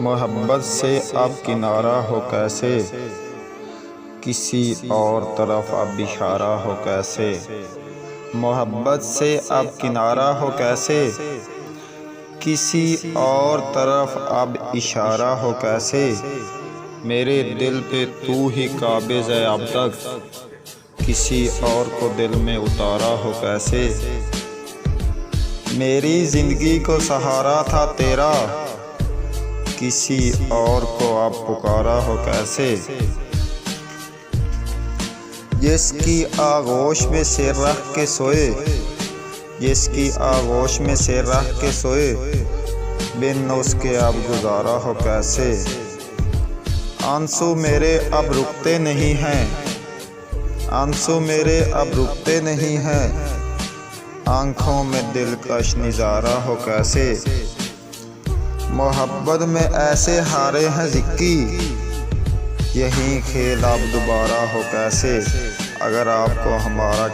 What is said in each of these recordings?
मोहब्बत से अब किनारा हो कैसे, किसी और तरफ अब इशारा हो कैसे। मोहब्बत से अब किनारा हो कैसे, किसी और तरफ अब इशारा हो कैसे। मेरे दिल पे तू ही काबिज़ है अब तक, किसी और को दिल में उतारा हो कैसे। मेरी ज़िंदगी को सहारा था तेरा, किसी और को अब पुकारा हो कैसे। जिसकी आगोश में सिर रख के सोए, जिसकी आगोश में सिर रख के सोए, बिन उसके अब गुजारा हो कैसे। आंसू मेरे अब रुकते नहीं हैं, आंसू मेरे अब रुकते नहीं हैं, आँखों में दिलकश नज़ारा हो कैसे। मोहब्बत में ऐसे हारे हैं ज़िक्की, यही खेल अब दोबारा हो कैसे। अगर आपको हमारा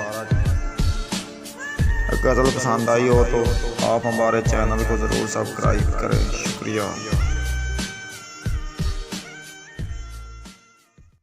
गज़ल पसंद आई हो तो आप हमारे चैनल को ज़रूर सब्सक्राइब करें। शुक्रिया।